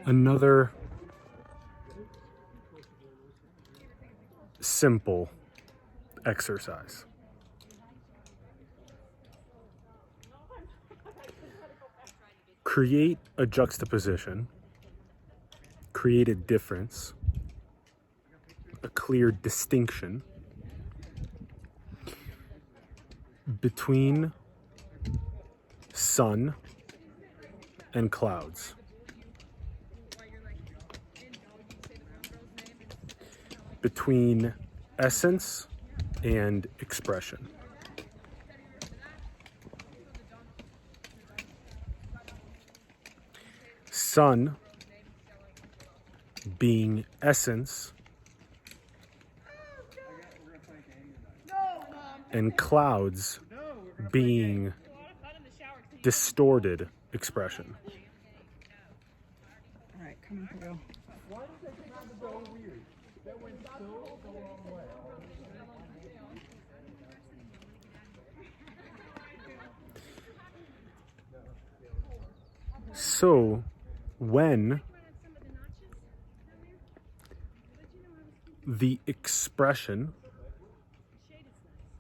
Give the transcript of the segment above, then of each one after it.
Another simple exercise. Create a juxtaposition, create a difference, a clear distinction between sun and clouds. Between essence and expression. Sun being essence and clouds being distorted expression. All right, come through. So, when the expression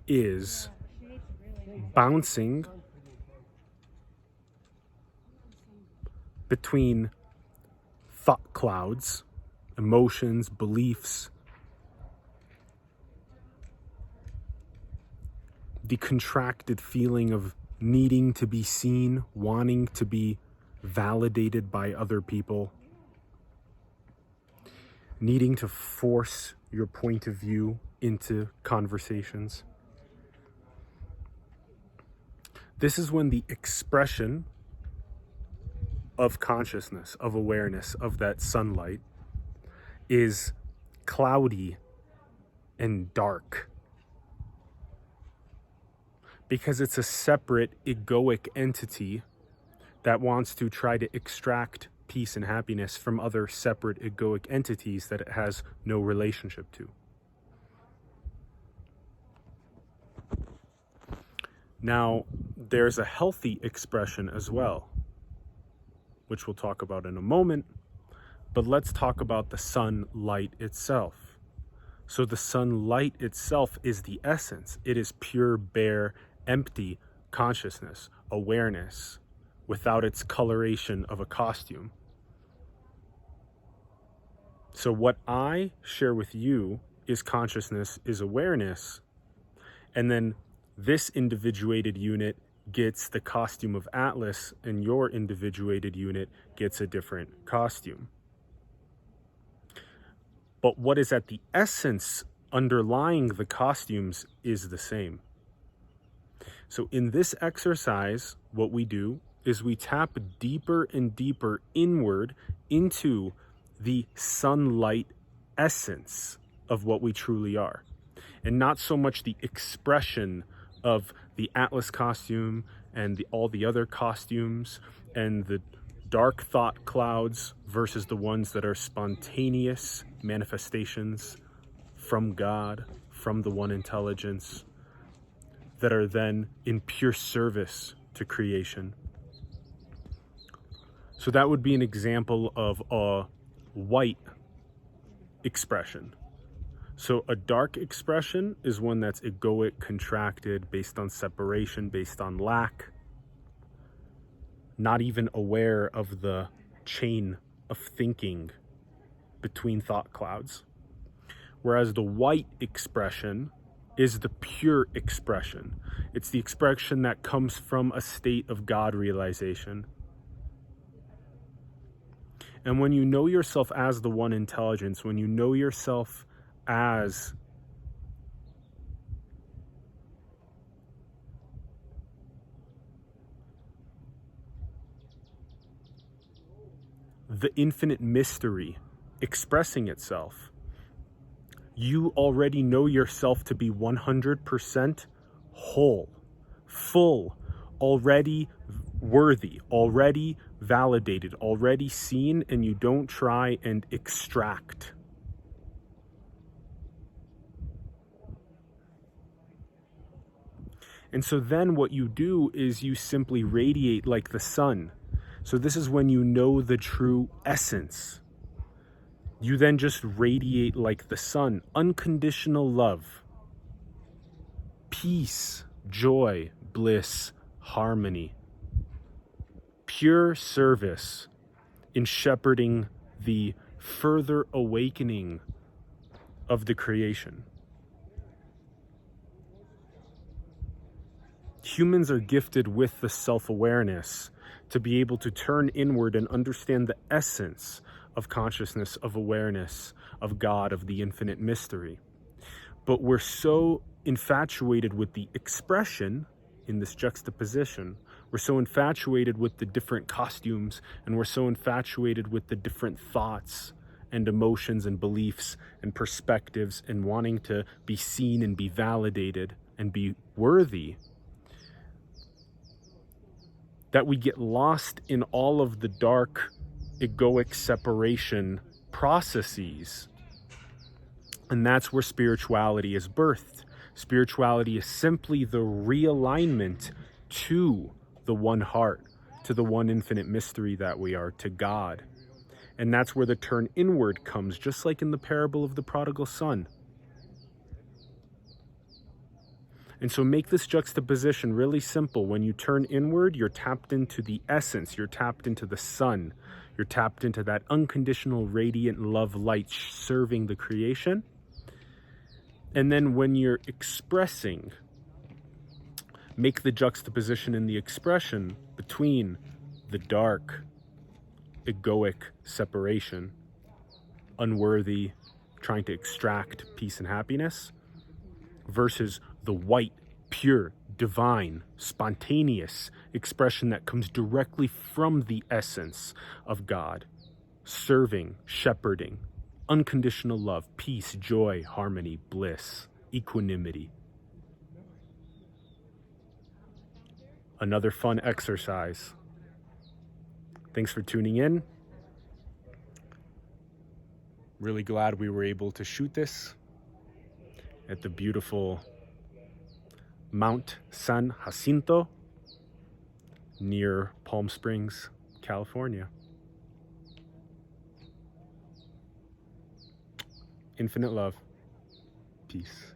is bouncing between thought clouds, emotions, beliefs, the contracted feeling of needing to be seen, wanting to be validated by other people, needing to force your point of view into conversations. This is when the expression of consciousness, of awareness, of that sunlight is cloudy and dark. Because it's a separate egoic entity that wants to try to extract peace and happiness from other separate egoic entities that it has no relationship to. Now, there's a healthy expression as well, which we'll talk about in a moment, but let's talk about the sunlight itself. So the sunlight itself is the essence. It is pure, bare, empty consciousness, awareness, without its coloration of a costume. So what I share with you is consciousness, is awareness, and then this individuated unit gets the costume of Atlas, and your individuated unit gets a different costume. But what is at the essence underlying the costumes is the same. So in this exercise, what we do is we tap deeper and deeper inward into the sunlight essence of what we truly are, and not so much the expression of the Atlas costume and all the other costumes and the dark thought clouds versus the ones that are spontaneous manifestations from God, from the one intelligence, that are then in pure service to creation. So that would be an example of a white expression. So a dark expression is one that's egoic, contracted, based on separation, based on lack, not even aware of the chain of thinking between thought clouds. Whereas the white expression is the pure expression. It's the expression that comes from a state of God realization. And when you know yourself as the one intelligence, when you know yourself as the infinite mystery expressing itself, you already know yourself to be 100% whole, full, already worthy, already validated, already seen, and you don't try and extract. And so then what you do is you simply radiate like the sun. So this is when you know the true essence. You then just radiate like the sun, unconditional love, peace, joy, bliss, harmony, pure service in shepherding the further awakening of the creation. Humans are gifted with the self-awareness to be able to turn inward and understand the essence of consciousness, of awareness, of God, of the infinite mystery. But we're so infatuated with the expression in this juxtaposition. We're so infatuated with the different costumes, and we're so infatuated with the different thoughts and emotions and beliefs and perspectives and wanting to be seen and be validated and be worthy, that we get lost in all of the dark, egoic separation processes. And that's where spirituality is birthed. Spirituality is simply the realignment to the one heart, to the one infinite mystery that we are, to God. And that's where the turn inward comes, just like in the parable of the prodigal son. And so make this juxtaposition really simple. When you turn inward, you're tapped into the essence, you're tapped into the sun, you're tapped into that unconditional, radiant love light serving the creation. And then when you're expressing, make the juxtaposition in the expression between the dark, egoic separation, unworthy, trying to extract peace and happiness, versus the white, pure, divine, spontaneous expression that comes directly from the essence of God, serving, shepherding, unconditional love, peace, joy, harmony, bliss, equanimity. Another fun exercise. Thanks for tuning in. Really glad we were able to shoot this at the beautiful Mount San Jacinto near Palm Springs, California. Infinite love. Peace.